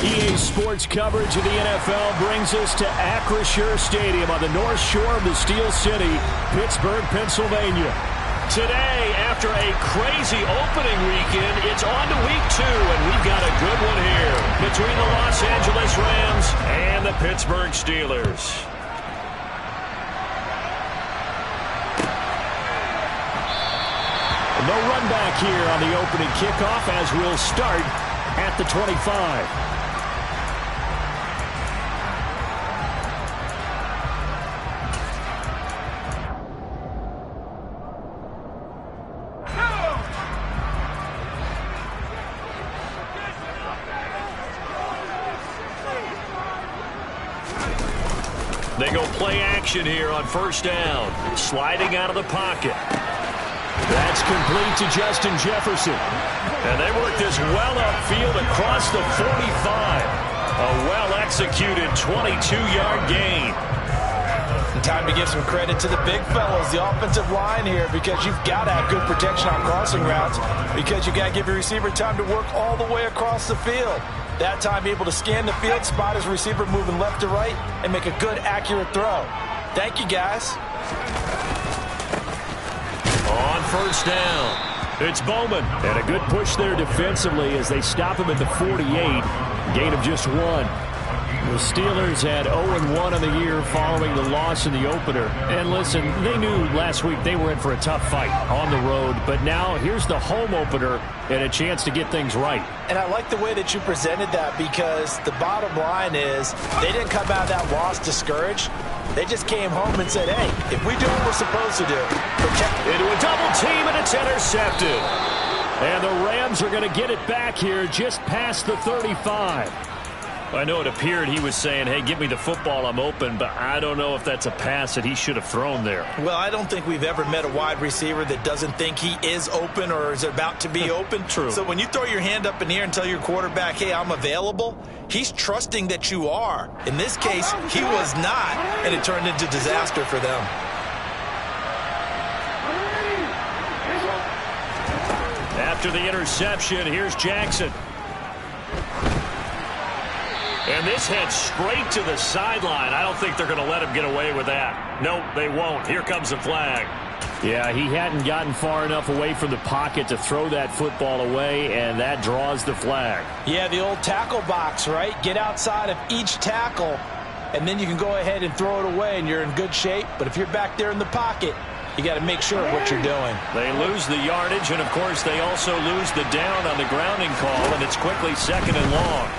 EA Sports coverage of the NFL brings us to Acrisure Stadium on the north shore of the Steel City, Pittsburgh, Pennsylvania. Today, after a crazy opening weekend, it's on to week 2, and we've got a good one here between the Los Angeles Rams and the Pittsburgh Steelers. No run back here on the opening kickoff as we'll start at the 25. They go play action here on first down. Sliding out of the pocket. That's complete to Justin Jefferson. And they work this well upfield across the 45. A well-executed 22-yard gain. And time to give some credit to the big fellows, the offensive line here, because you've got to have good protection on crossing routes, because you've got to give your receiver time to work all the way across the field. That time able to scan the field, spot his receiver moving left to right, and make a good, accurate throw. Thank you, guys. On first down, it's Bowman. And a good push there defensively as they stop him at the 48. Gain of just 1. The Steelers had 0-1 on the year following the loss in the opener. And listen, they knew last week they were in for a tough fight on the road. But now here's the home opener and a chance to get things right. And I like the way that you presented that, because the bottom line is they didn't come out of that loss discouraged. They just came home and said, hey, if we do what we're supposed to do, protect. Into a double team, and it's intercepted. And the Rams are going to get it back here just past the 35. I know it appeared he was saying, hey, give me the football, I'm open, but I don't know if that's a pass that he should have thrown there. Well, I don't think we've ever met a wide receiver that doesn't think he is open or is about to be open. True. So when you throw your hand up in the air and tell your quarterback, hey, I'm available, he's trusting that you are. In this case, he was not, and it turned into disaster for them. After the interception, here's Jackson. And this heads straight to the sideline. I don't think they're going to let him get away with that. Nope, they won't. Here comes the flag. Yeah, he hadn't gotten far enough away from the pocket to throw that football away, and that draws the flag. Yeah, the old tackle box, right? Get outside of each tackle, and then you can go ahead and throw it away, and you're in good shape. But if you're back there in the pocket, you got to make sure of what you're doing. They lose the yardage, and, of course, they also lose the down on the grounding call, and it's quickly 2nd and long.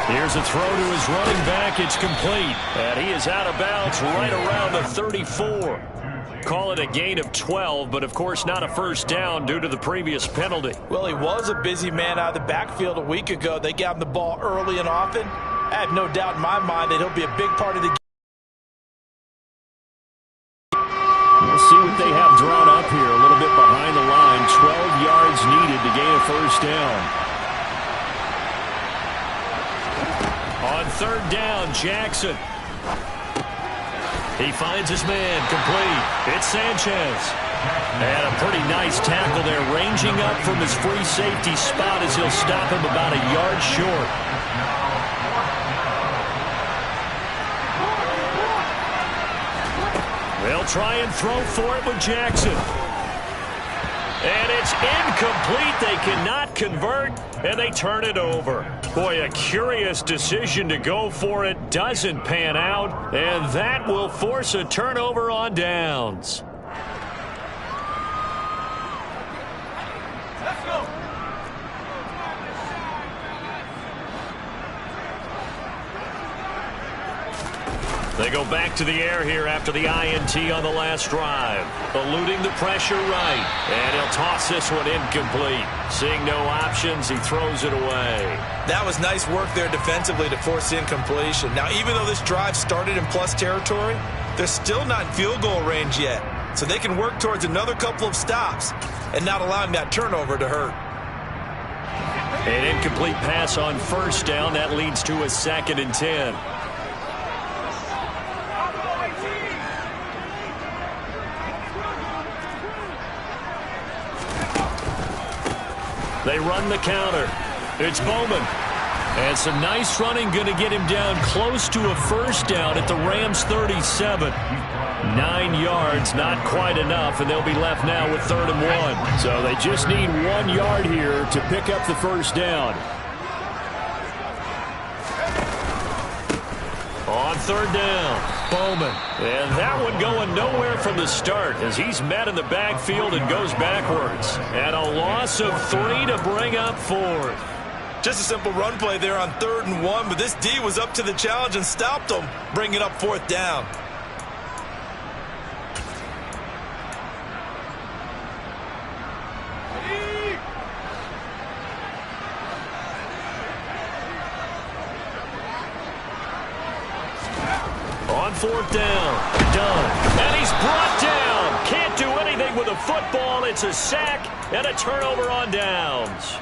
Here's a throw to his running back. It's complete. And he is out of bounds right around the 34. Call it a gain of 12, but, of course, not a first down due to the previous penalty. Well, he was a busy man out of the backfield a week ago. They got him the ball early and often. I have no doubt in my mind that he'll be a big part of the game. We'll see what they have drawn up here. A little bit behind the line. 12 yards needed to gain a first down. On third down, Jackson. He finds his man, complete. It's Sanchez. And a pretty nice tackle there, ranging up from his free safety spot as he'll stop him about a yard short. They'll try and throw for it with Jackson. And it's incomplete. They cannot convert, and they turn it over. Boy, a curious decision to go for it. Doesn't pan out, and that will force a turnover on downs. Let's go. They go back to the air here after the INT on the last drive. Eluding the pressure right. And he'll toss this one incomplete. Seeing no options, he throws it away. That was nice work there defensively to force incompletion. Now, even though this drive started in plus territory, they're still not in field goal range yet. So they can work towards another couple of stops and not allowing that turnover to hurt. An incomplete pass on first down. That leads to a 2nd and 10. They run the counter. It's Bowman. And some nice running going to get him down close to a first down at the Rams 37. 9 yards, not quite enough, and they'll be left now with 3rd and 1. So they just need 1 yard here to pick up the first down. On 3rd down, Bowman. And that one going nowhere from the start as he's met in the backfield and goes backwards. And a loss of 3 to bring up 4th. Just a simple run play there on 3rd and 1, but this D was up to the challenge and stopped them, bringing up 4th down. On 4th down, done. And he's brought down. Can't do anything with a football. It's a sack and a turnover on downs.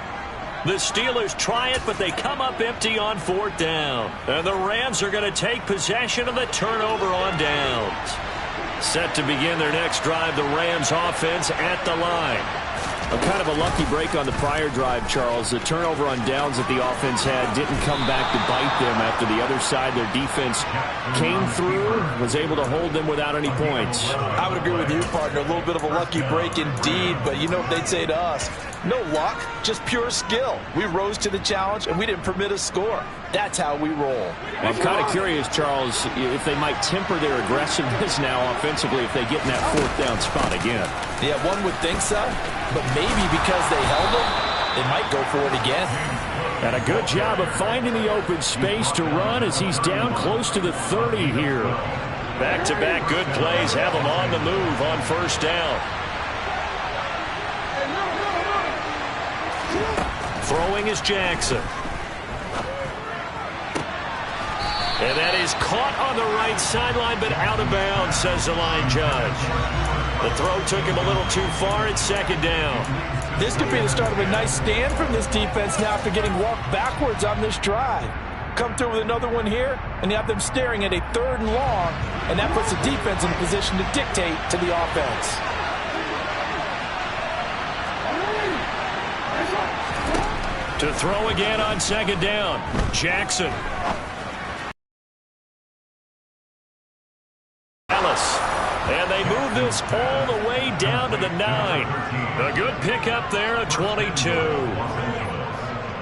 The Steelers try it, but they come up empty on 4th down. And the Rams are going to take possession of the turnover on downs. Set to begin their next drive, the Rams offense at the line. A kind of a lucky break on the prior drive, Charles. The turnover on downs that the offense had didn't come back to bite them after the other side. Their defense came through, was able to hold them without any points. I would agree with you, partner. A little bit of a lucky break indeed, but you know what they'd say to us? No luck, just pure skill. We rose to the challenge, and we didn't permit a score. That's how we roll. Well, I'm kind of curious, Charles, if they might temper their aggressiveness now offensively if they get in that 4th down spot again. Yeah, one would think so, but maybe because they held them, they might go for it again. And a good job of finding the open space to run as he's down close to the 30 here. Back-to-back good plays have him on the move on 1st down. Throwing is Jackson. And that is caught on the right sideline, but out of bounds, says the line judge. The throw took him a little too far. It's 2nd down. This could be the start of a nice stand from this defense now after getting walked backwards on this drive. Come through with another one here, and you have them staring at a 3rd and long, and that puts the defense in a position to dictate to the offense. To throw again on 2nd down, Jackson. Ellis. And they move this all the way down to the 9. A good pickup there, a 22.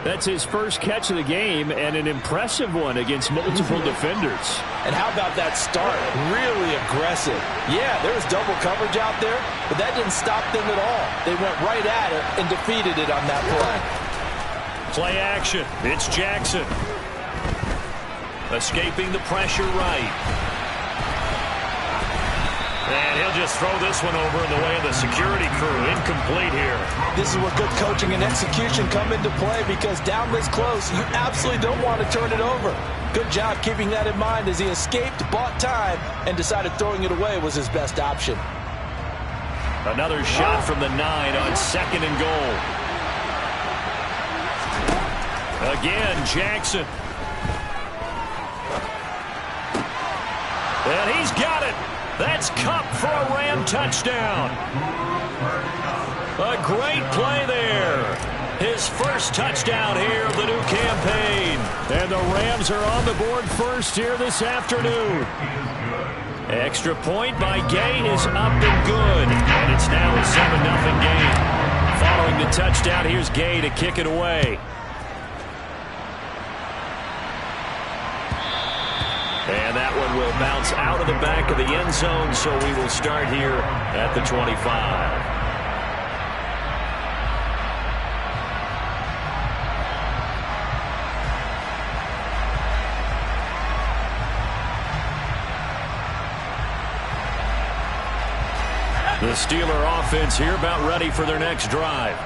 That's his first catch of the game, and an impressive one against multiple defenders. And how about that start? Really aggressive. Yeah, there was double coverage out there, but that didn't stop them at all. They went right at it and defeated it on that play. Play action. It's Jackson. Escaping the pressure right. And he'll just throw this one over in the way of the security crew. Incomplete here. This is where good coaching and execution come into play, because down this close, you absolutely don't want to turn it over. Good job keeping that in mind as he escaped, bought time, and decided throwing it away was his best option. Another shot from the 9 on 2nd and goal. Again, Jackson. And he's got it. That's Kupp for a Ram touchdown. A great play there. His first touchdown here of the new campaign. And the Rams are on the board first here this afternoon. Extra point by Gay is up and good. And it's now a 7-0 game. Following the touchdown, here's Gay to kick it away. And that one will bounce out of the back of the end zone, so we will start here at the 25. The Steeler offense here about ready for their next drive.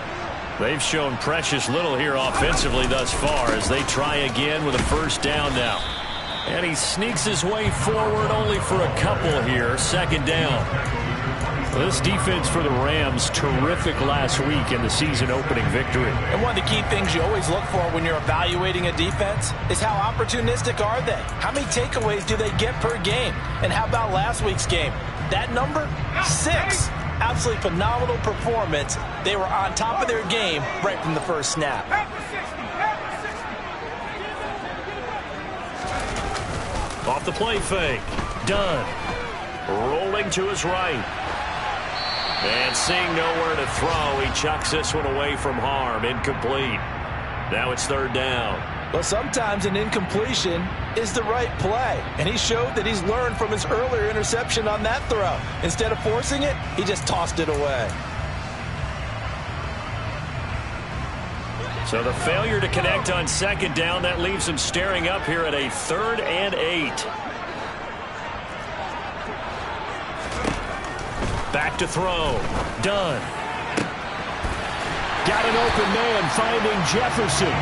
They've shown precious little here offensively thus far as they try again with a 1st down now. And he sneaks his way forward only for a couple here. 2nd down. This defense for the Rams, terrific last week in the season-opening victory. And one of the key things you always look for when you're evaluating a defense is how opportunistic are they? How many takeaways do they get per game? And how about last week's game? That number? 6. Absolutely phenomenal performance. They were on top of their game right from the first snap. Off the play fake. Dunn. Rolling to his right. And seeing nowhere to throw, he chucks this one away from harm. Incomplete. Now it's third down. Well, sometimes an incompletion is the right play. And he showed that he's learned from his earlier interception on that throw. Instead of forcing it, he just tossed it away. So the failure to connect on second down, that leaves him staring up here at a 3rd and 8. Back to throw. Dunn. Got an open man finding Jefferson.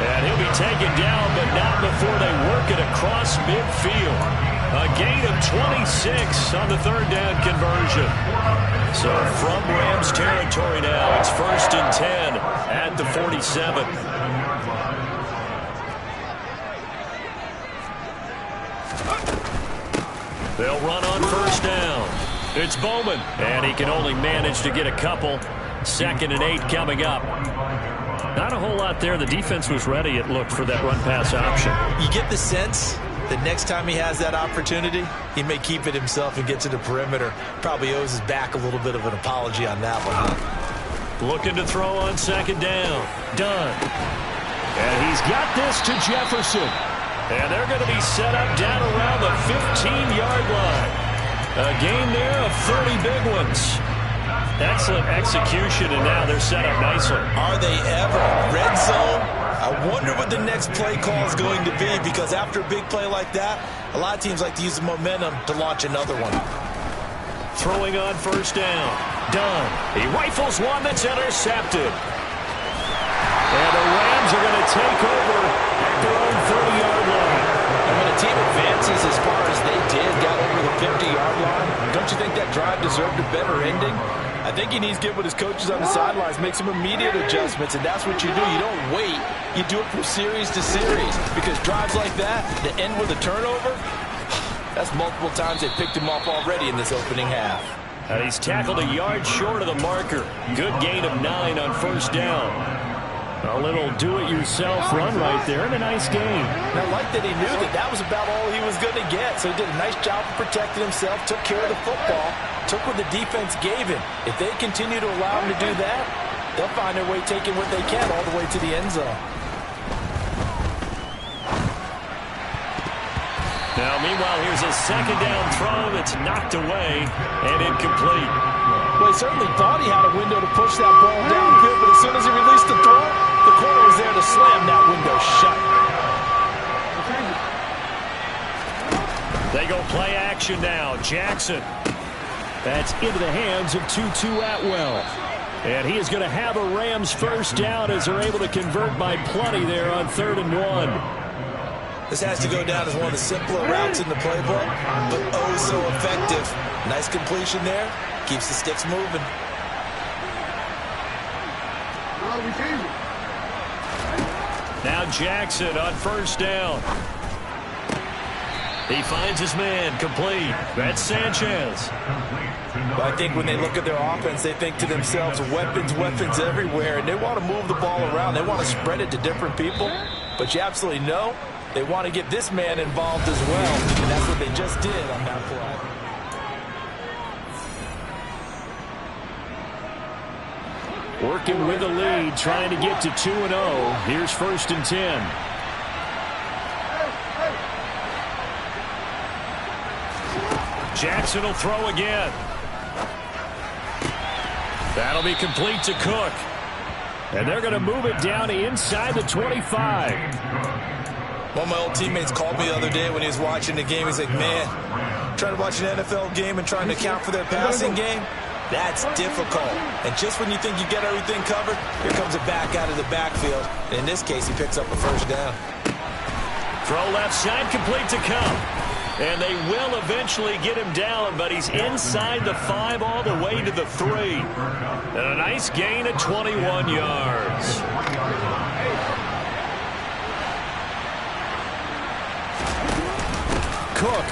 And he'll be taken down, but not before they work it across midfield. A gain of 26 on the 3rd down conversion. So from Rams territory now, it's 1st and 10 at the 47. They'll run on 1st down. It's Bowman, and he can only manage to get a couple. 2nd and 8 coming up. Not a whole lot there. The defense was ready, it looked, for that run-pass option. You get the sense that next time he has that opportunity, he may keep it himself and get to the perimeter. Probably owes his back a little bit of an apology on that one, huh? Looking to throw on 2nd down. Dunn. And he's got this to Jefferson. And they're going to be set up down around the 15-yard line. A gain there of 30 big ones. Excellent execution, and now they're set up nicely. Are they ever? Red zone? I wonder what the next play call is going to be, because after a big play like that, a lot of teams like to use the momentum to launch another one. Throwing on 1st down. Dunn. He rifles one that's intercepted. And the Rams are going to take over at their own 30-yard line. And when a team advances as far as they did, got over the 50-yard line, don't you think that drive deserved a better ending? I think he needs to get with his coaches on the sidelines, make some immediate adjustments, and that's what you do. You don't wait. You do it from series to series, because drives like that end with a turnover, that's multiple times they picked him off already in this opening half. And he's tackled a yard short of the marker. Good gain of 9 on 1st down. A little do-it-yourself run right there, and a nice gain. And I like that he knew that that was about all he was going to get, so he did a nice job of protecting himself, took care of the football, took what the defense gave him. If they continue to allow him to do that, they'll find their way taking what they can all the way to the end zone. Now, meanwhile, here's a 2nd down throw that's knocked away and incomplete. Well, he certainly thought he had a window to push that ball downfield, but as soon as he released the throw, the corner was there to slam that window shut. They go play action now. Jackson. That's into the hands of Tutu Atwell. And he is going to have a Rams 1st down as they're able to convert by plenty there on 3rd and 1. This has to go down as one of the simpler routes in the playbook, but oh so effective. Nice completion there. Keeps the sticks moving. Now Jackson on 1st down. He finds his man, complete. That's Sanchez. But I think when they look at their offense, they think to themselves, weapons, weapons everywhere, and they want to move the ball around. They want to spread it to different people, but you absolutely know they want to get this man involved as well, and that's what they just did on that play. Working with the lead, trying to get to 2-0. Here's 1st and 10. Jackson will throw again. That'll be complete to Cook. And they're going to move it down to inside the 25. One of my old teammates called me the other day when he was watching the game. He's like, man, trying to watch an NFL game and trying to account for their passing game, that's difficult. And just when you think you get everything covered, here comes a back out of the backfield. And in this case, he picks up a 1st down. Throw left side, complete to Kupp. And they will eventually get him down, but he's inside the 5 all the way to the 3. And a nice gain of 21 yards. Cook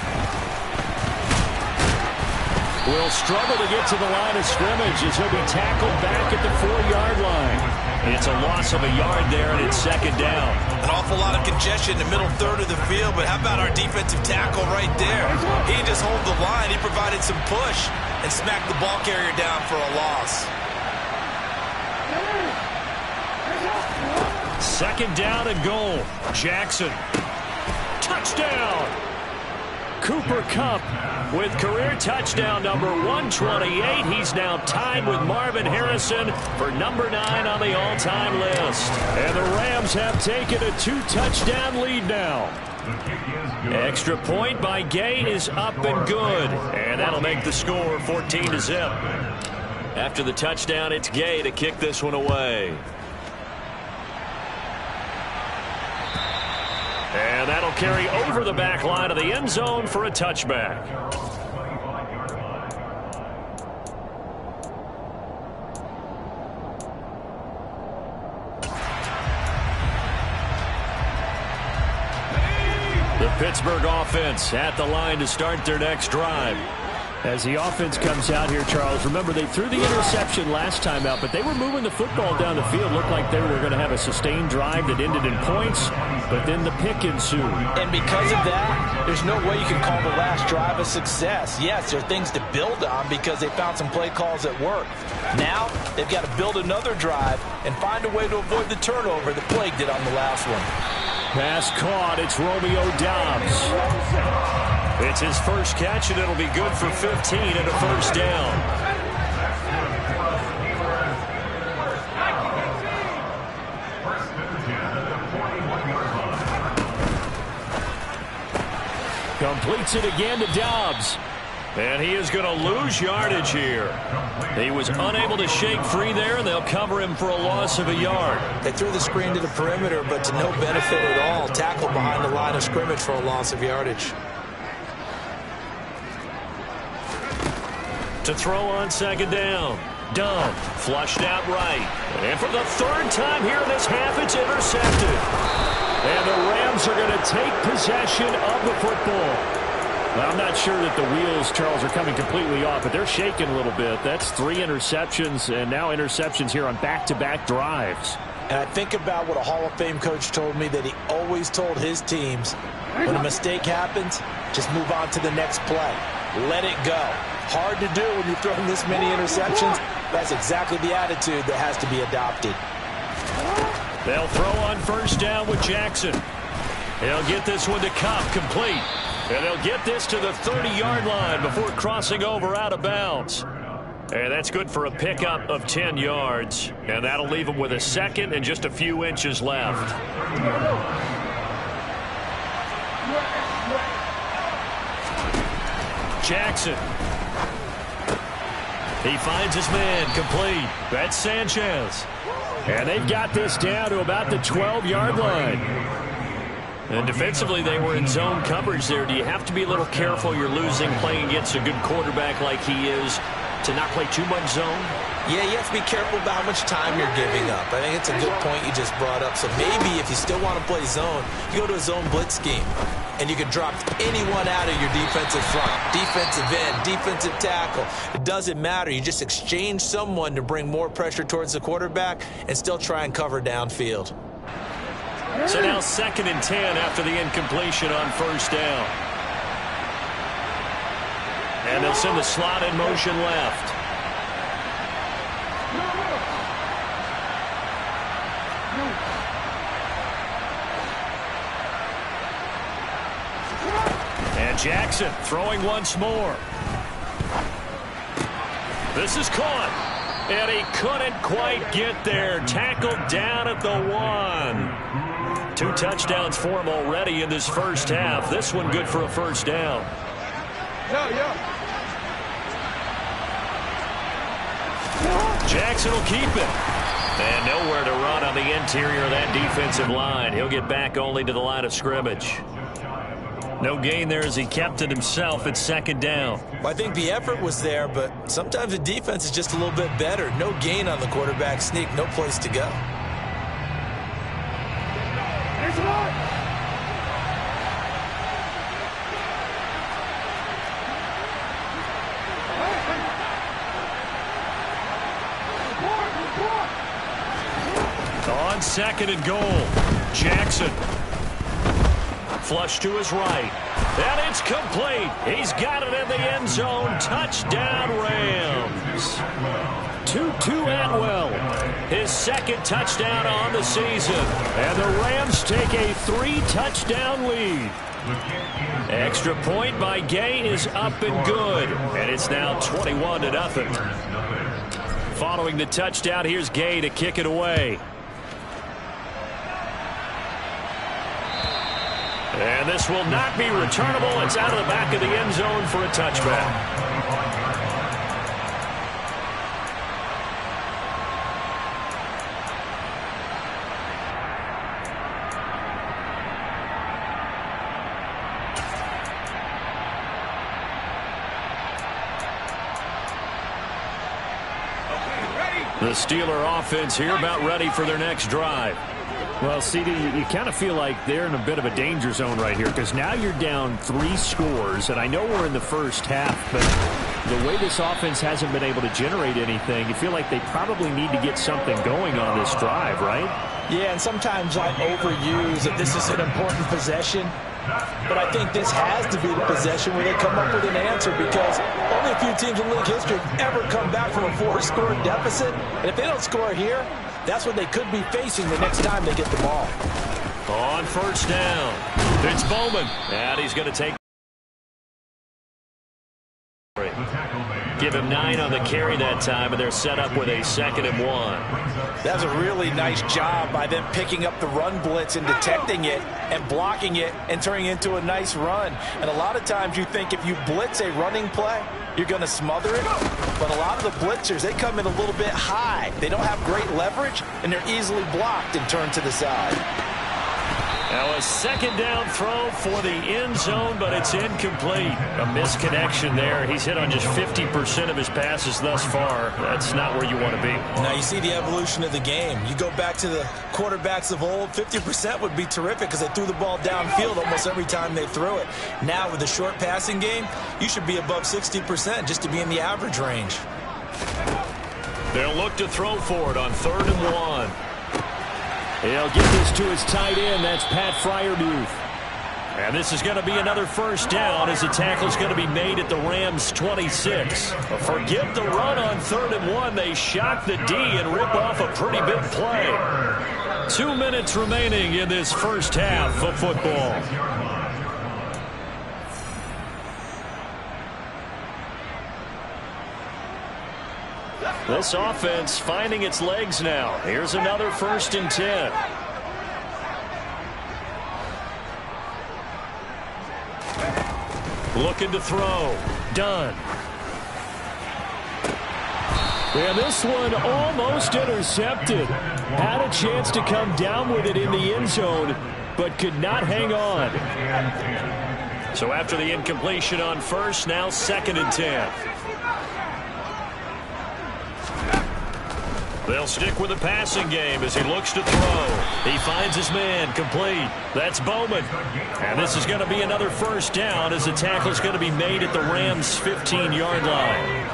will struggle to get to the line of scrimmage as he'll be tackled back at the 4-yard line. It's a loss of a yard there, and it's second down. An awful lot of congestion in the middle third of the field, but how about our defensive tackle right there? He just hold the line. He provided some push and smacked the ball carrier down for a loss. Second down and goal. Jackson. Touchdown. Cooper Kupp with career touchdown number 128. He's now tied with Marvin Harrison for number 9 on the all-time list. And the Rams have taken a 2-touchdown lead now. Extra point by Gay is up and good. And that'll make the score 14-0. After the touchdown, it's Gay to kick this one away. And that'll carry over the back line of the end zone for a touchback. The Pittsburgh offense at the line to start their next drive. As the offense comes out here, Charles, remember they threw the interception last time out, but they were moving the football down the field. Looked like they were going to have a sustained drive that ended in points, but then the pick ensued. And because of that, there's no way you can call the last drive a success. Yes, there are things to build on because they found some play calls that work. Now, they've got to build another drive and find a way to avoid the turnover that plagued it on the last one. Pass caught. It's Romeo Doubs. It's his first catch, and it'll be good for 15 and a first down. Completes it again to Doubs. And he is going to lose yardage here. He was unable to shake free there, and they'll cover him for a loss of a yard. They threw the screen to the perimeter, but to no benefit at all. Tackled behind the line of scrimmage for a loss of yardage. To throw on second down. Dunn flushed out right. And for the third time here in this half, it's intercepted. And the Rams are going to take possession of the football. Well, I'm not sure that the wheels, Charles, are coming completely off, but they're shaking a little bit. That's 3 interceptions, and now interceptions here on back-to-back drives. And I think about what a Hall of Fame coach told me, that he always told his teams, when a mistake happens, just move on to the next play. Let it go. Hard to do when you're throwing this many interceptions. That's exactly the attitude that has to be adopted. They'll throw on first down with Jackson. He'll get this one to Kupp, complete. And they'll get this to the 30-yard line before crossing over out of bounds. And that's good for a pickup of 10 yards. And that'll leave them with a second and just a few inches left. Jackson. He finds his man, complete. That's Sanchez. And they've got this down to about the 12-yard line. And defensively, they were in zone coverage there. Do you have to be a little careful? You're losing playing against a good quarterback like he is to not play too much zone? Yeah, you have to be careful about how much time you're giving up. I think it's a good point you just brought up. So maybe if you still want to play zone, you go to a zone blitz scheme. And you can drop anyone out of your defensive front. Defensive end, defensive tackle. It doesn't matter. You just exchange someone to bring more pressure towards the quarterback and still try and cover downfield. So now 2nd and 10 after the incompletion on first down. And they'll send the slot in motion left. And Jackson throwing once more. This is caught. And he couldn't quite get there. Tackled down at the 1. 2 touchdowns for him already in this first half. This one good for a first down. Jackson will keep it. And nowhere to run on the interior of that defensive line. He'll get back only to the line of scrimmage. No gain there as he kept it himself at 2nd down. Well, I think the effort was there, but sometimes the defense is just a little bit better. No gain on the quarterback sneak, no place to go. on 2nd and goal. Jackson. Flush to his right. And it's complete. He's got it in the end zone. Touchdown, Rams. Tutu Atwell, his 2nd touchdown on the season. And the Rams take a 3-touchdown lead. Extra point by Gay is up and good. And it's now 21-0. Following the touchdown, here's Gay to kick it away. And this will not be returnable. It's out of the back of the end zone for a touchback. The Steeler offense here about ready for their next drive. Well, CD, you kind of feel like they're in a bit of a danger zone right here because now you're down 3 scores, and I know we're in the first half, but the way this offense hasn't been able to generate anything, you feel like they probably need to get something going on this drive, right? Yeah, and sometimes I overuse that this is an important possession, but I think this has to be the possession where they come up with an answer because only a few teams in league history have ever come back from a 4-score deficit, and if they don't score here, that's what they could be facing the next time they get the ball. On 1st down, it's Bowman, and he's going to take. Give him 9 on the carry that time, and they're set up with a 2nd and 1. That's a really nice job by them picking up the run blitz and detecting it and blocking it and turning it into a nice run. And a lot of times you think if you blitz a running play, you're going to smother it. But a lot of the blitzers, they come in a little bit high. They don't have great leverage, and they're easily blocked and turned to the side. Now a 2nd down throw for the end zone, but it's incomplete. A misconnection there. He's hit on just 50% of his passes thus far. That's not where you want to be. Now you see the evolution of the game. You go back to the quarterbacks of old, 50% would be terrific because they threw the ball downfield almost every time they threw it. Now with the short passing game, you should be above 60% just to be in the average range. They'll look to throw for it on 3rd and 1. He'll get this to his tight end. That's Pat Freiermuth. And this is going to be another 1st down as the tackle's going to be made at the Rams' 26. Forget the run on 3rd and 1. They shock the D and rip off a pretty big play. 2 minutes remaining in this first half of football. This offense finding its legs now. Here's another 1st and 10. Looking to throw. Done. And this one almost intercepted. Had a chance to come down with it in the end zone, but could not hang on. So after the incompletion on 1st, now 2nd and 10. They'll stick with the passing game as he looks to throw. He finds his man complete. That's Bowman. And this is going to be another 1st down as the tackle is going to be made at the Rams' 15-yard line.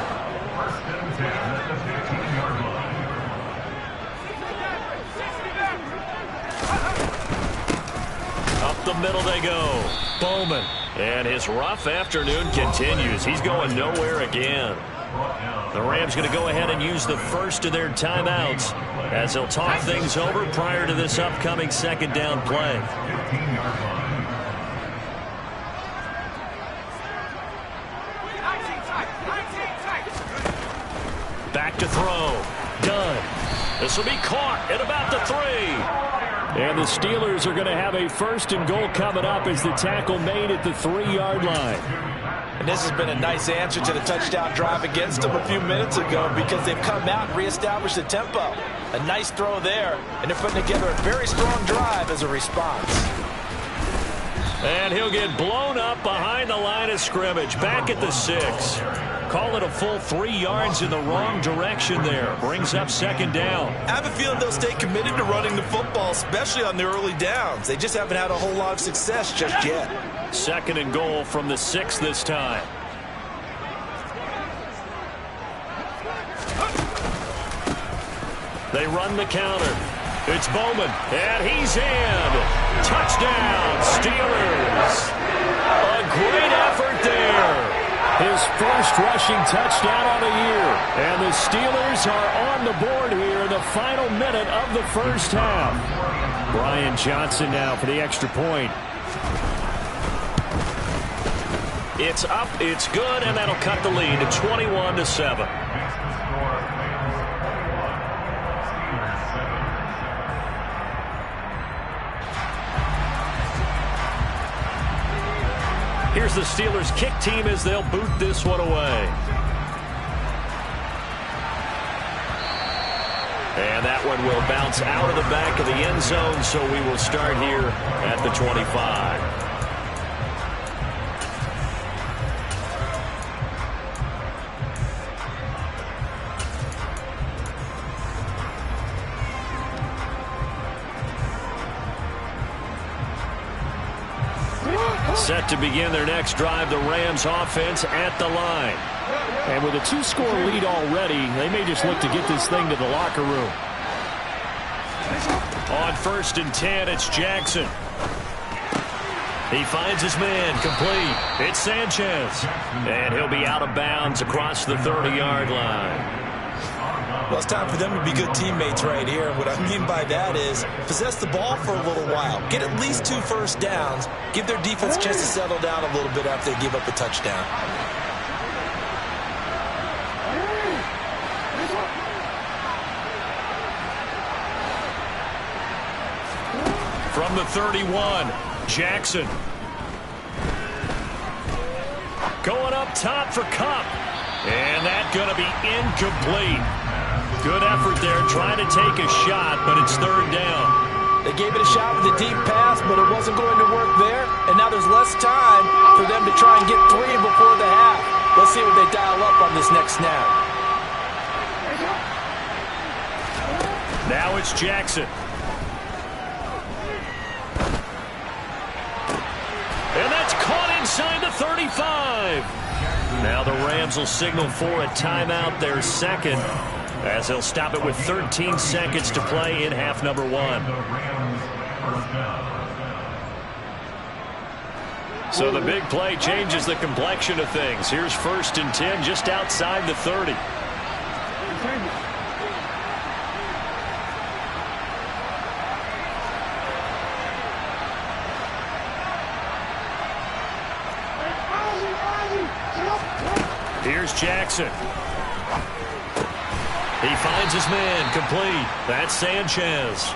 Up the middle they go. Bowman. And his rough afternoon continues. He's going nowhere again. The Rams going to go ahead and use the first of their timeouts as they'll talk things over prior to this upcoming 2nd down play. Back to throw. Done. This will be caught at about the 3. And the Steelers are going to have a 1st and goal coming up as the tackle made at the 3-yard line. And this has been a nice answer to the touchdown drive against them a few minutes ago because they've come out and reestablished the tempo. A nice throw there, and they're putting together a very strong drive as a response. And he'll get blown up behind the line of scrimmage, back at the 6. Call it a full 3 yards in the wrong direction there. Brings up 2nd down. I have a feeling they'll stay committed to running the football, especially on the early downs. They just haven't had a whole lot of success just yet. 2nd and goal from the 6 this time. They run the counter. It's Bowman, and he's in. Touchdown, Steelers. A great effort there. His first rushing touchdown on the year. And the Steelers are on the board here in the final minute of the first half. Brian Johnson now for the extra point. It's up, it's good, and that'll cut the lead to 21-7. Here's the Steelers kick team as they'll boot this one away. And that one will bounce out of the back of the end zone, so we will start here at the 25. Set to begin their next drive, the Rams offense at the line. And with a 2-score lead already, they may just look to get this thing to the locker room. On 1st and 10, it's Jackson. He finds his man, complete. It's Sanchez. And he'll be out of bounds across the 30-yard line. Well, it's time for them to be good teammates right here. What I mean by that is possess the ball for a little while. Get at least 2 first downs. Give their defense a chance to settle down a little bit after they give up a touchdown. From the 31, Jackson. Going up top for Kupp. And that's going to be incomplete. Good effort there, trying to take a shot, but it's 3rd down. They gave it a shot with a deep pass, but it wasn't going to work there. And now there's less time for them to try and get 3 before the half. Let's see what they dial up on this next snap. Now it's Jackson. And that's caught inside the 35. Now the Rams will signal for a timeout, their second, as they'll stop it with 13 seconds to play in half number 1. So the big play changes the complexion of things. Here's 1st and 10 just outside the 30. Here's Jackson. He finds his man, complete. That's Sanchez.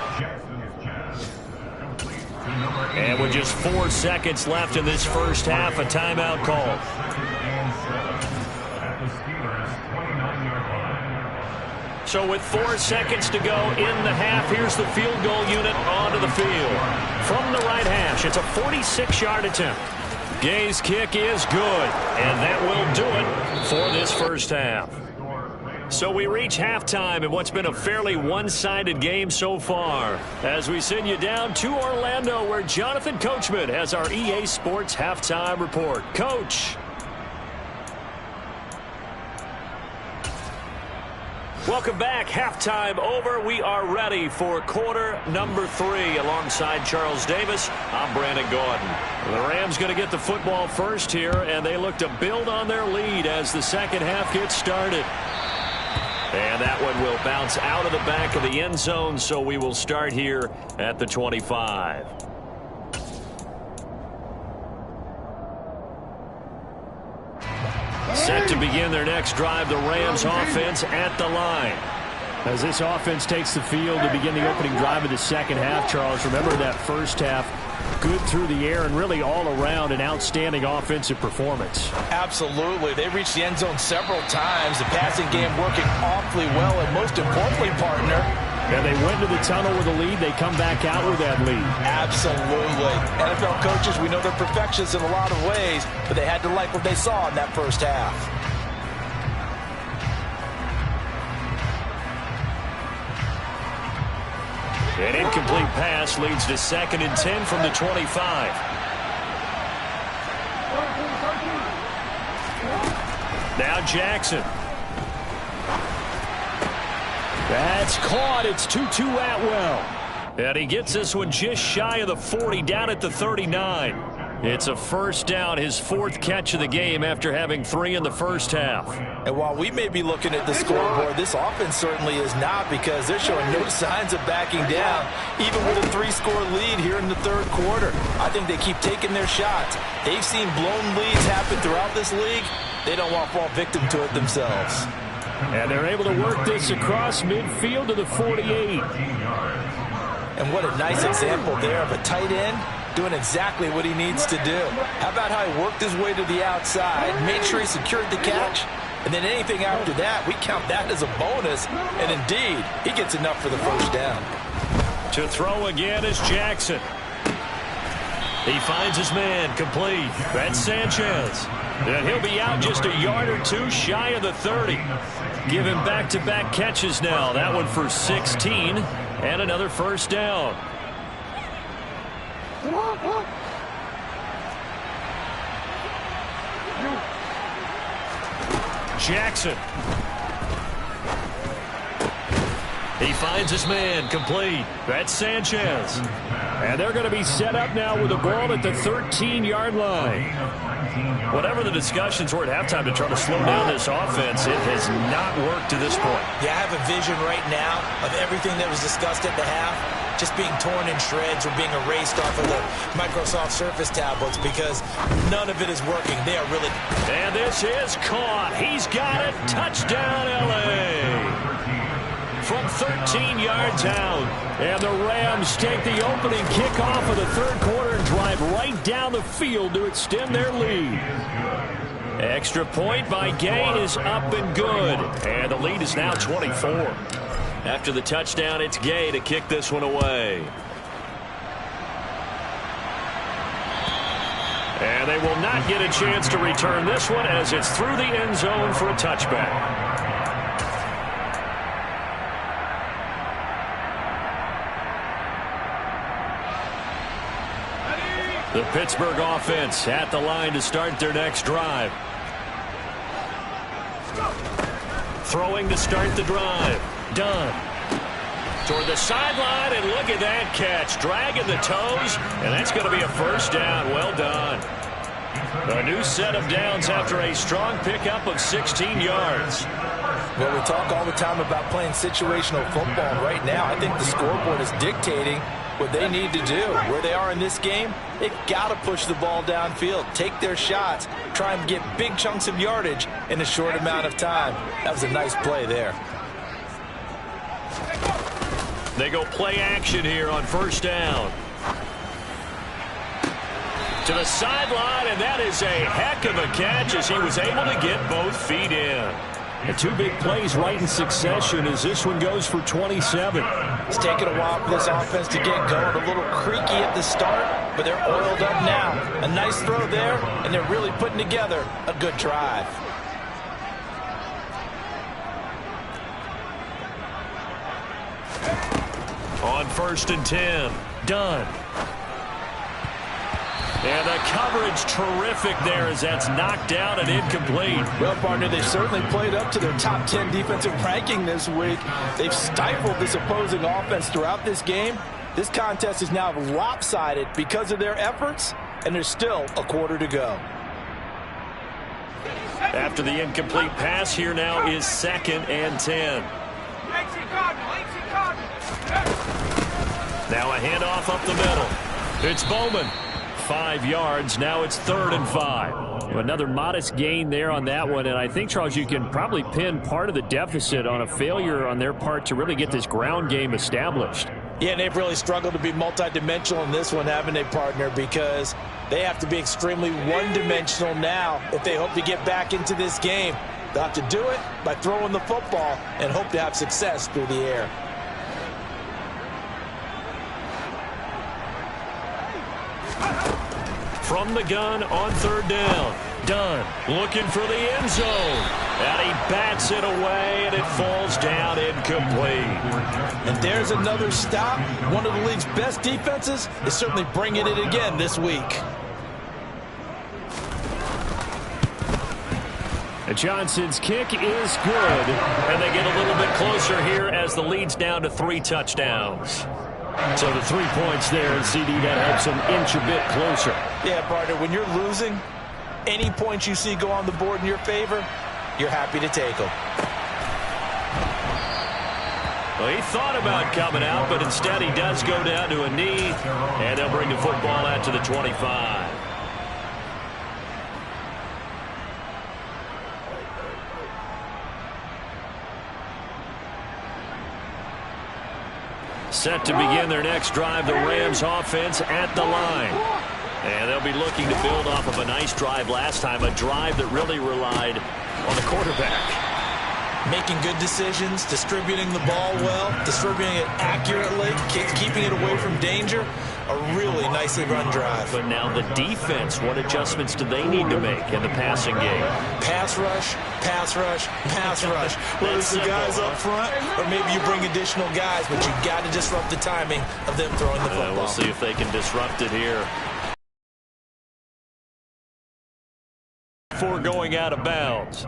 And with just 4 seconds left in this first half, a timeout call. So with 4 seconds to go in the half, here's the field goal unit onto the field. From the right hash, it's a 46-yard attempt. Gay's kick is good, and that will do it for this first half. So we reach halftime in what's been a fairly one-sided game so far, as we send you down to Orlando, where Jonathan Coachman has our EA Sports halftime report. Coach. Welcome back. Halftime over. We are ready for quarter number 3 alongside Charles Davis. I'm Brandon Gordon. The Rams going to get the football first here, and they look to build on their lead as the second half gets started. And that one will bounce out of the back of the end zone, so we will start here at the 25. Set to begin their next drive, the Rams offense at the line. As this offense takes the field to begin the opening drive of the second half, Charles, remember that first half, good through the air and really all around an outstanding offensive performance. Absolutely. They reached the end zone several times. The passing game working awfully well, and most importantly, partner, and they went to the tunnel with a lead. They come back out with that lead. Absolutely. NFL coaches, we know they're perfectionists in a lot of ways, but they had to like what they saw in that first half. An incomplete pass leads to 2nd and 10 from the 25. Now Jackson. That's caught. It's Tutu Atwell. And he gets this one just shy of the 40, down at the 39. It's a first down, his 4th catch of the game after having 3 in the first half. And while we may be looking at the scoreboard, this offense certainly is not, because they're showing no signs of backing down, even with a 3-score lead here in the 3rd quarter. I think they keep taking their shots. They've seen blown leads happen throughout this league. They don't want to fall victim to it themselves. And they're able to work this across midfield to the 48. And what a nice example there of a tight end doing exactly what he needs to do. How about how he worked his way to the outside, made sure he secured the catch, and then anything after that, we count that as a bonus. And indeed, he gets enough for the first down. To throw again is Jackson. He finds his man, complete. That's Sanchez. And he'll be out just a yard or 2 shy of the 30. Give him back-to-back catches now. That one for 16 and another first down. Jackson. He finds his man, complete. That's Sanchez. And they're going to be set up now with the ball at the 13-yard line. Whatever the discussions were at halftime to try to slow down this offense, it has not worked to this point. Yeah, I have a vision right now of everything that was discussed at the half just being torn in shreds or being erased off of the Microsoft Surface tablets, because none of it is working. They are really... And this is caught. He's got it. Touchdown, L.A. From 13 yards out. And the Rams take the opening kickoff of the 3rd quarter and drive right down the field to extend their lead. Extra point by Gay is up and good. And the lead is now 24. After the touchdown, it's Gay to kick this one away. And they will not get a chance to return this one as it's through the end zone for a touchback. The Pittsburgh offense at the line to start their next drive. Throwing to start the drive. Dunn. Toward the sideline, and look at that catch. Dragging the toes, and that's going to be a first down. Well done. A new set of downs after a strong pickup of 16 yards. Well, we talk all the time about playing situational football. Right now, I think the scoreboard is dictating what they need to do. Where they are in this game, they've got to push the ball downfield, take their shots, try and get big chunks of yardage in a short amount of time. That was a nice play there. They go play action here on first down. To the sideline, and that is a heck of a catch as he was able to get both feet in. And 2 big plays right in succession as this one goes for 27. It's taken a while for this offense to get going. A little creaky at the start, but they're oiled up now. A nice throw there, and they're really putting together a good drive. On 1st and 10, Dunn. And the coverage terrific there as that's knocked out and incomplete. Well, partner, they've certainly played up to their top 10 defensive ranking this week. They've stifled this opposing offense throughout this game. This contest is now lopsided because of their efforts, and there's still a quarter to go. After the incomplete pass, here now is 2nd and 10. Now a handoff up the middle. It's Bowman. 5 yards. Now it's 3rd and 5. Another modest gain there on that one. And I think, Charles, you can probably pin part of the deficit on a failure on their part to really get this ground game established. Yeah, and they've really struggled to be multidimensional in this one, haven't they, partner? Because they have to be extremely one-dimensional now if they hope to get back into this game. They'll have to do it by throwing the football and hope to have success through the air. From the gun on 3rd down. Dunn looking for the end zone. And he bats it away, and it falls down incomplete. And there's another stop. One of the league's best defenses is certainly bringing it again this week. And Johnson's kick is good. And they get a little bit closer here as the lead's down to 3 touchdowns. So the 3 points there, and CD, that helps him inch a bit closer. Yeah, partner, when you're losing, any points you see go on the board in your favor, you're happy to take them. Well, he thought about coming out, but instead he does go down to a knee, and they'll bring the football out to the 25. Set to begin their next drive, the Rams offense at the line. And they'll be looking to build off of a nice drive last time, a drive that really relied on the quarterback. Making good decisions, distributing the ball well, distributing it accurately, keeping it away from danger. A really nicely run drive. But now the defense, what adjustments do they need to make in the passing game? Pass rush, pass rush, pass rush. Whether it's the guys up front or maybe you bring additional guys, but you've got to disrupt the timing of them throwing the football. We'll see if they can disrupt it here. Before going out of bounds.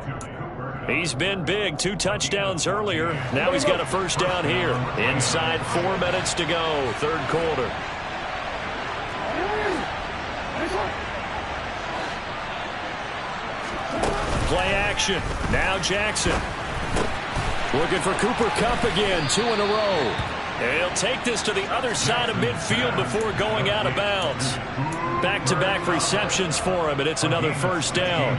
He's been big, 2 touchdowns earlier. Now he's got a first down here. Inside 4 minutes to go, third quarter. Play action. Now Jackson. Looking for Cooper Kupp again, 2 in a row. And he'll take this to the other side of midfield before going out of bounds. Back-to-back receptions for him, and it's another first down.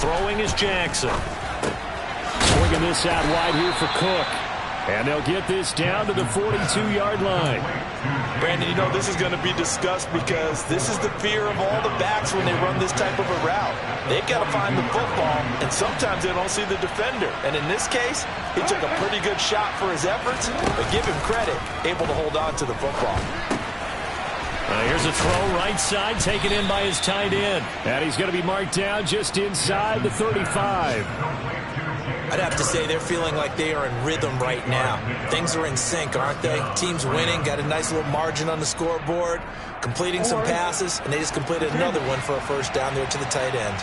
Throwing is Jackson. Swinging this out wide here for Cook. And they'll get this down to the 42-yard line. Brandon, you know this is going to be discussed because this is the fear of all the backs when they run this type of a route. They've got to find the football, and sometimes they don't see the defender. And in this case, he took a pretty good shot for his efforts, but give him credit, able to hold on to the football. Here's a throw right side, taken in by his tight end. And he's going to be marked down just inside the 35. I'd have to say they're feeling like they are in rhythm right now. Things are in sync, aren't they? Team's winning, got a nice little margin on the scoreboard, completing some passes, and they just completed another one for a first down there to the tight end.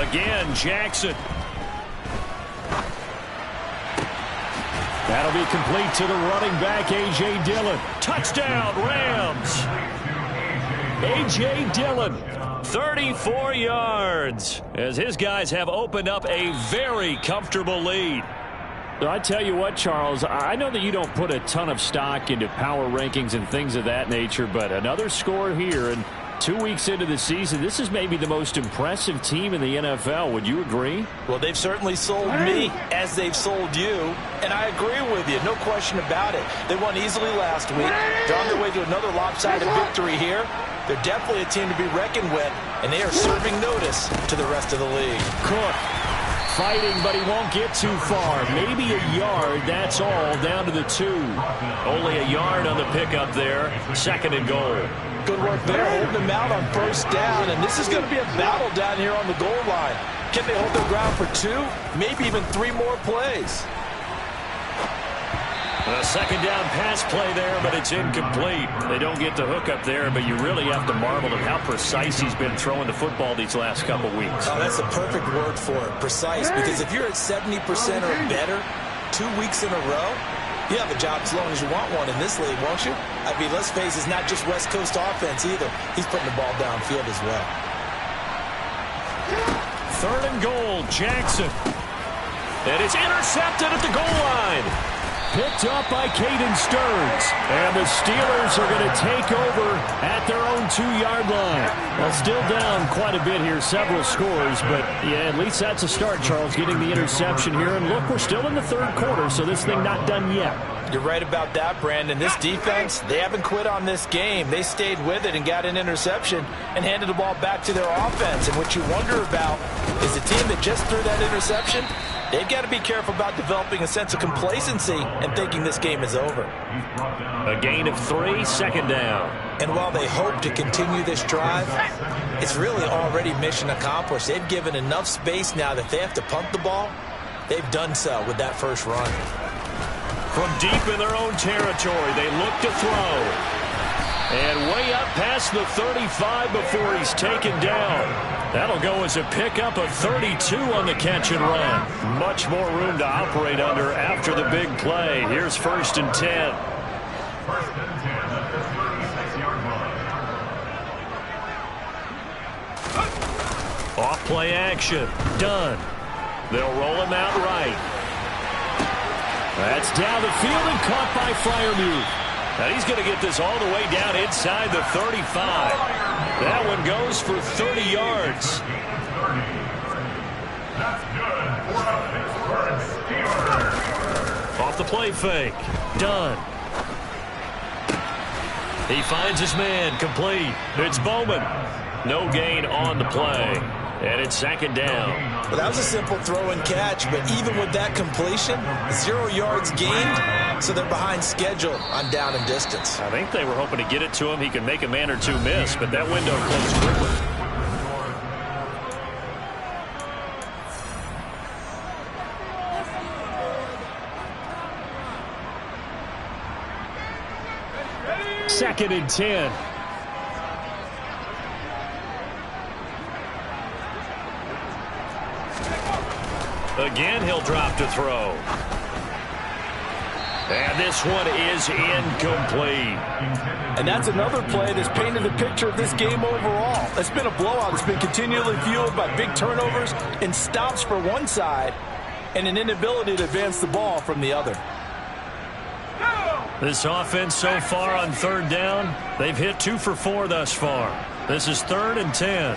Again, Jackson. That'll be complete to the running back, A.J. Dillon. Touchdown, Rams. A.J. Dillon, 34 yards, as his guys have opened up a very comfortable lead. I tell you what, Charles, I know that you don't put a ton of stock into power rankings and things of that nature, but another score here, and 2 weeks into the season, this is maybe the most impressive team in the NFL. Would you agree? Well, they've certainly sold me as they've sold you, and I agree with you, no question about it. They won easily last week. They're on their way to another lopsided victory here. They're definitely a team to be reckoned with, and they are serving notice to the rest of the league. Cook fighting, but he won't get too far. Maybe a yard, that's all, down to the 2. Only a yard on the pickup there. 2nd and goal. Good work there, holding them out on first down, and this is going to be a battle down here on the goal line. Can they hold their ground for 2, maybe even 3 more plays? A second down pass play there, but it's incomplete. They don't get the hook up there, but you really have to marvel at how precise he's been throwing the football these last couple weeks. Oh, that's the perfect word for it, precise, because if you're at 70% or better 2 weeks in a row, you have a job as long as you want one in this league, won't you? I mean, let's face it, it's not just West Coast offense either. He's putting the ball downfield as well. 3rd and goal, Jackson. And it's intercepted at the goal line. Picked up by Caden Stearns. And the Steelers are going to take over at their own 2-yard line. Well, still down quite a bit here, several scores. But, yeah, at least that's a start, Charles, getting the interception here. And, look, we're still in the 3rd quarter, so this thing not done yet. You're right about that, Brandon. This defense, they haven't quit on this game. They stayed with it and got an interception and handed the ball back to their offense. And what you wonder about is the team that just threw that interception, they've got to be careful about developing a sense of complacency and thinking this game is over. A gain of 3, 2nd down. And while they hope to continue this drive, it's really already mission accomplished. They've given enough space now that they have to punt the ball. They've done so with that first run. From deep in their own territory, they look to throw. And way up past the 35 before he's taken down. That'll go as a pickup of 32 on the catch and run. Much more room to operate under after the big play. Here's 1st and 10. Off play action. Done. They'll roll him out right. That's down the field and caught by Freiermuth. Now he's going to get this all the way down inside the 35. That one goes for 30 yards. Off the play fake. Done. He finds his man. Complete. It's Bowman. No gain on the play. And it's 2nd down. Well, that was a simple throw and catch, but even with that completion, 0 yards gained, so they're behind schedule on down and distance. I think they were hoping to get it to him. He could make a man or two miss, but that window closed quickly. Second and 10. Again, he'll drop to throw. And this one is incomplete. And that's another play that's painted the picture of this game overall. It's been a blowout. It's been continually fueled by big turnovers and stops for one side and an inability to advance the ball from the other. This offense so far on 3rd down, they've hit 2 for 4 thus far. This is 3rd and 10.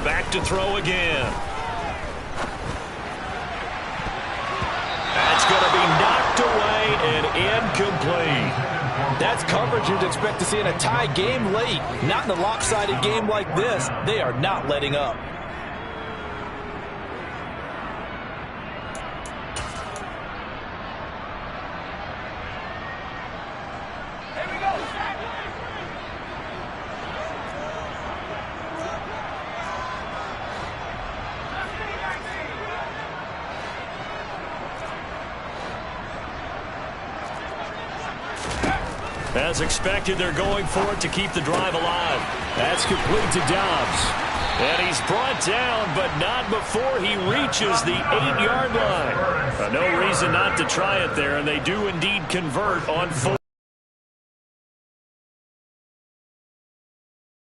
Back to throw again. That's going to be knocked away and incomplete. That's coverage you'd expect to see in a tie game late. Not in a lopsided game like this. They are not letting up. As expected, they're going for it to keep the drive alive. That's complete to Dobbs. And he's brought down, but not before he reaches the 8-yard line. No reason not to try it there, and they do indeed convert on 4.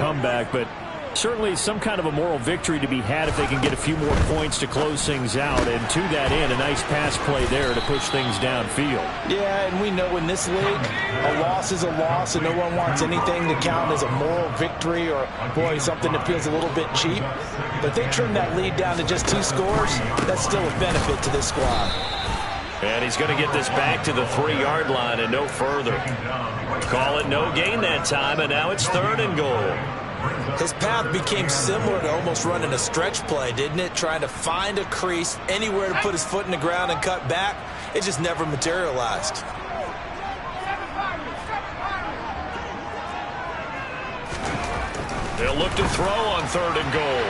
Comeback, but certainly some kind of a moral victory to be had if they can get a few more points to close things out. And to that end, a nice pass play there to push things downfield. Yeah, and we know in this league, a loss is a loss, and no one wants anything to count as a moral victory or, boy, something that feels a little bit cheap. But if they trim that lead down to just 2 scores, that's still a benefit to this squad. And he's going to get this back to the 3-yard line and no further. Call it no gain that time, and now it's 3rd and goal. His path became similar to almost running a stretch play, didn't it? Trying to find a crease, anywhere to put his foot in the ground and cut back. It just never materialized. They'll look to throw on 3rd and goal.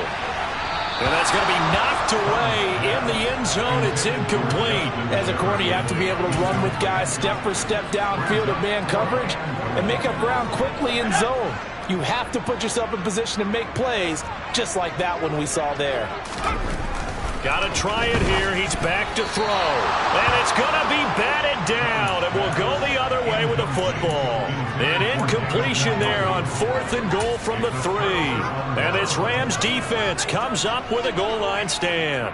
And that's going to be knocked away in the end zone. It's incomplete. As a corner, you have to be able to run with guys step for step downfield of man coverage and make up ground quickly in zone. You have to put yourself in position to make plays, just like that one we saw there. Got to try it here. He's back to throw. And it's going to be batted down. It will go the other way with a football. An incompletion there on 4th and goal from the 3. And this Rams defense comes up with a goal line stand.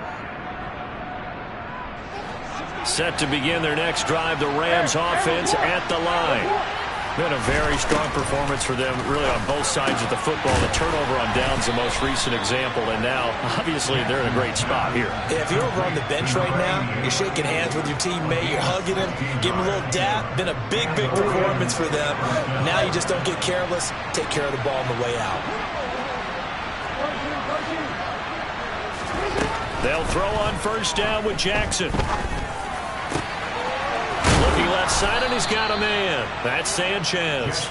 Set to begin their next drive, the Rams offense at the line. Been a very strong performance for them, really on both sides of the football. The turnover on downs, the most recent example, and now, obviously, they're in a great spot here. Yeah, if you're over on the bench right now, you're shaking hands with your teammate, you're hugging him, giving him a little dap. Been a big, big performance for them. Now you just don't get careless. Take care of the ball on the way out. They'll throw on 1st down with Jackson. Looking left outside, and he's got a man. That's Sanchez.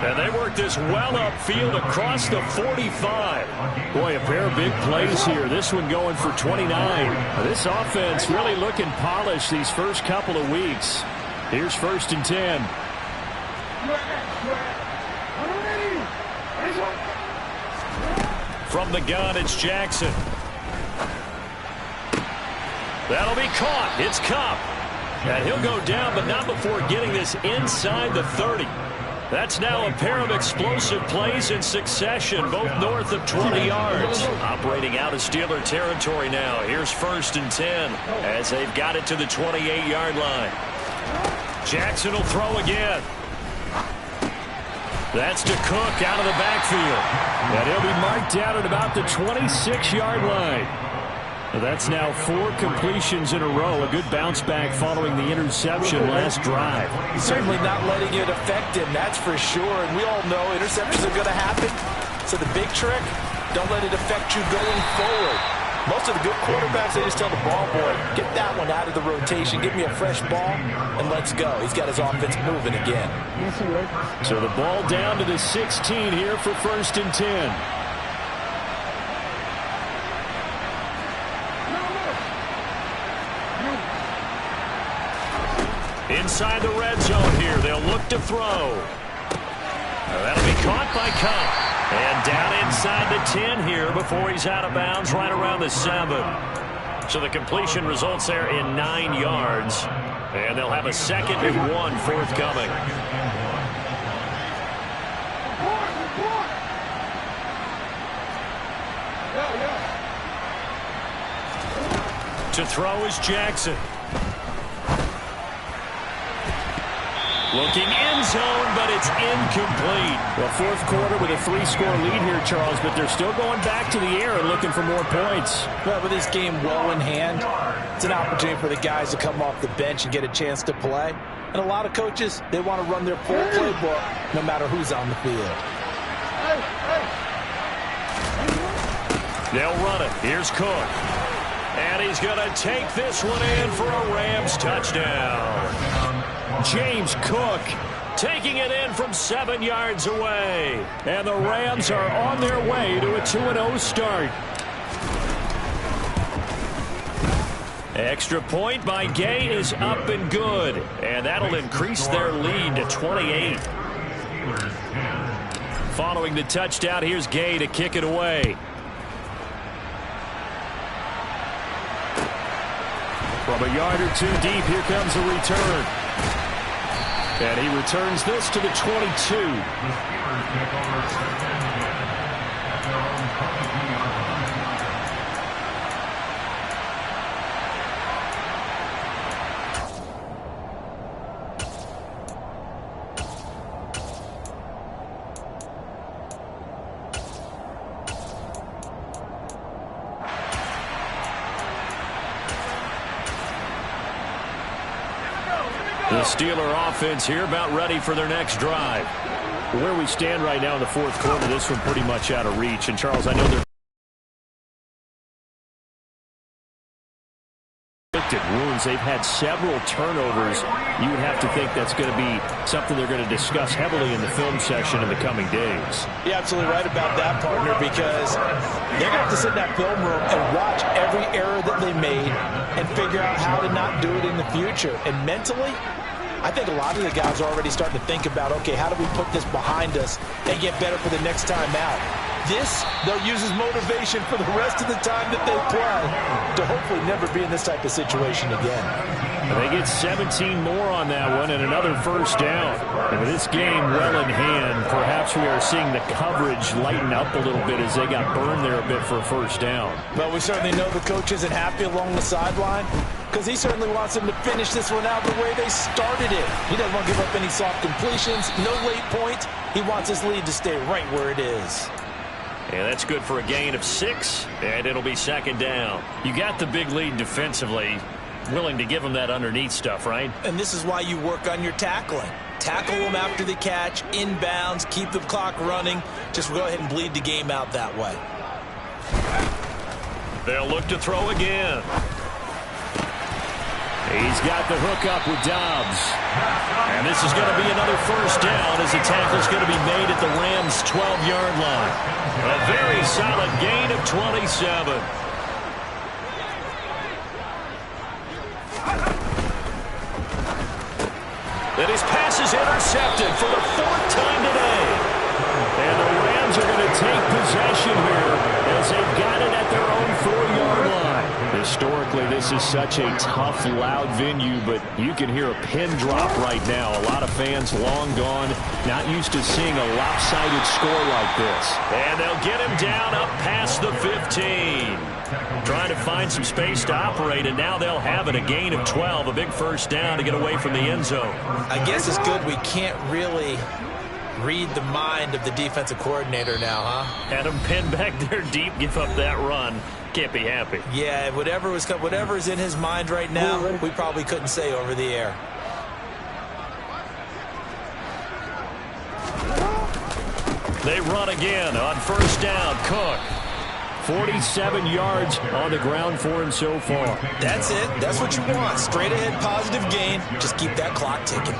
And they work this well upfield across the 45. Boy, a pair of big plays here. This one going for 29. This offense really looking polished these first couple of weeks. Here's 1st and 10. From the gun, it's Jackson. That'll be caught. It's Kupp. And he'll go down, but not before getting this inside the 30. That's now a pair of explosive plays in succession, both north of 20 yards. Operating out of Steeler territory now. Here's 1st and 10 as they've got it to the 28-yard line. Jackson will throw again. That's to Cook out of the backfield. And he'll be marked down at about the 26-yard line. That's now 4 completions in a row. A good bounce back following the interception last drive. Certainly not letting it affect him, that's for sure. And we all know interceptions are going to happen. So the big trick, don't let it affect you going forward. Most of the good quarterbacks, they just tell the ball boy, get that one out of the rotation, give me a fresh ball, and let's go. He's got his offense moving again. So the ball down to the 16 here for 1st and 10. Inside the red zone here, they'll look to throw. That'll be caught by Kupp. And down inside the 10 here before he's out of bounds right around the 7. So the completion results there in 9 yards. And they'll have a 2nd and 1 forthcoming. To throw is Jackson. Looking end zone, but it's incomplete. Well, 4th quarter with a 3-score lead here, Charles, but they're still going back to the air and looking for more points. Well, with this game well in hand, it's an opportunity for the guys to come off the bench and get a chance to play. And a lot of coaches, they want to run their full playbook no matter who's on the field. They'll run it. Here's Cook. And he's going to take this one in for a Rams touchdown. James Cook taking it in from 7 yards away. And the Rams are on their way to a 2-0 start. Extra point by Gay is up and good. And that'll increase their lead to 28. Following the touchdown, here's Gay to kick it away. From a yard or 2 deep, here comes a return. And he returns this to the 22. The Steeler offense here about ready for their next drive. Where we stand right now in the 4th quarter, this one pretty much out of reach. And, Charles, I know they're wounds. They've had several turnovers. You would have to think that's going to be something they're going to discuss heavily in the film session in the coming days. You're absolutely right about that, partner, because they're going to have to sit in that film room and watch every error that they made and figure out how to not do it in the future. And mentally, I think a lot of the guys are already starting to think about, okay, how do we put this behind us and get better for the next time out? This, they'll use as motivation for the rest of the time that they play to hopefully never be in this type of situation again. They get 17 more on that one and another first down. And with this game well in hand, perhaps we are seeing the coverage lighten up a little bit as they got burned there a bit for a first down. Well, we certainly know the coach isn't happy along the sideline because he certainly wants them to finish this one out the way they started it. He doesn't want to give up any soft completions, no late points. He wants his lead to stay right where it is. And that's good for a gain of 6, and it'll be 2nd down. You got the big lead defensively, willing to give them that underneath stuff, right? And this is why you work on your tackling. Tackle them after the catch, inbounds, keep the clock running. Just go ahead and bleed the game out that way. They'll look to throw again. He's got the hook up with Dobbs. And this is going to be another first down as the tackle's going to be made at the Rams' 12-yard line. A very solid gain of 27. And his pass is intercepted for the 4th time today. And the Rams are going to take possession here as they've got it at their own 4-yard line. Historically, this is such a tough, loud venue, but you can hear a pin drop right now. A lot of fans long gone, not used to seeing a lopsided score like this. And they'll get him down up past the 15. Trying to find some space to operate, and now they'll have it. A gain of 12, a big first down to get away from the end zone. I guess it's good we can't really read the mind of the defensive coordinator now, huh? Had him pinned back there deep, give up that run. Can't be happy. Yeah, whatever's in his mind right now, we probably couldn't say over the air. They run again on first down. Cook. 47 yards on the ground for him so far. That's it. That's what you want. Straight ahead positive gain. Just keep that clock ticking.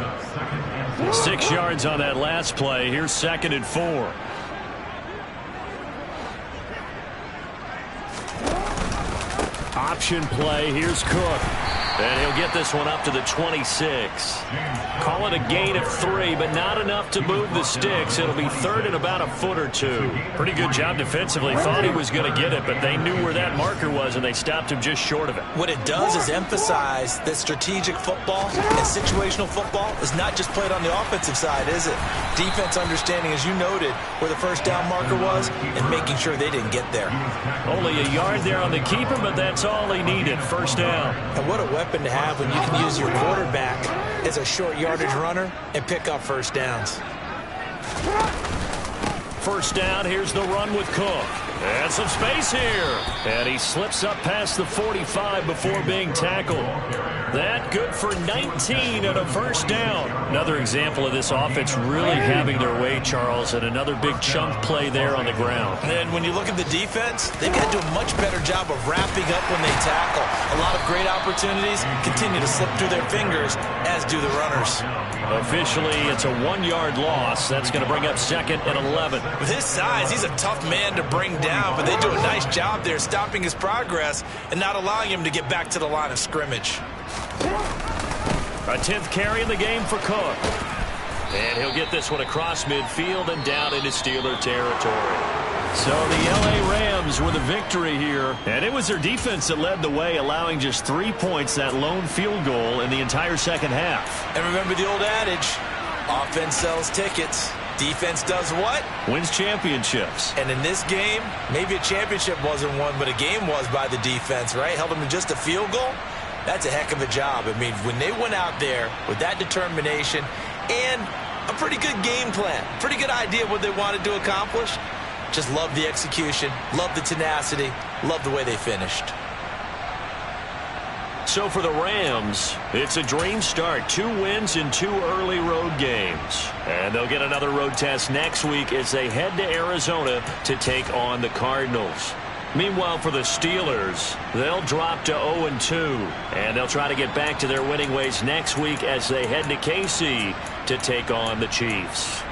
6 yards on that last play. Here's 2nd and 4. Option play. Here's Cook. And he'll get this one up to the 26. Call it a gain of 3, but not enough to move the sticks. It'll be 3rd and about a foot or 2. Pretty good job defensively. Thought he was going to get it, but they knew where that marker was, and they stopped him just short of it. What it does is emphasize that strategic football and situational football is not just played on the offensive side, is it? Defense understanding, as you noted, where the first down marker was and making sure they didn't get there. Only a yard there on the keeper, but that's all he needed. First down. And what a weapon to have when you can use your quarterback as a short yardage runner and pick up first downs. First down, here's the run with Cook. And some space here. And he slips up past the 45 before being tackled. That good for 19 and a first down. Another example of this offense really having their way, Charles, and another big chunk play there on the ground. And when you look at the defense, they've got to do a much better job of wrapping up when they tackle. A lot of great opportunities continue to slip through their fingers, as do the runners. Officially, it's a 1-yard loss. That's going to bring up 2nd and 11. With his size, he's a tough man to bring down, but they do a nice job there stopping his progress and not allowing him to get back to the line of scrimmage. A 10th carry in the game for Cook. And he'll get this one across midfield and down into Steeler territory. So the L.A. Rams with a victory here. And it was their defense that led the way, allowing just 3 points, that lone field goal in the entire second half. And remember the old adage, offense sells tickets. Defense does what? Wins championships. And in this game, maybe a championship wasn't won, but a game was by the defense, right? Held them to just a field goal. That's a heck of a job. I mean, when they went out there with that determination and a pretty good game plan, pretty good idea of what they wanted to accomplish, just love the execution, love the tenacity, love the way they finished. So for the Rams, it's a dream start. 2 wins in 2 early road games. And they'll get another road test next week as they head to Arizona to take on the Cardinals. Meanwhile, for the Steelers, they'll drop to 0-2. And they'll try to get back to their winning ways next week as they head to KC to take on the Chiefs.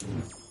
you.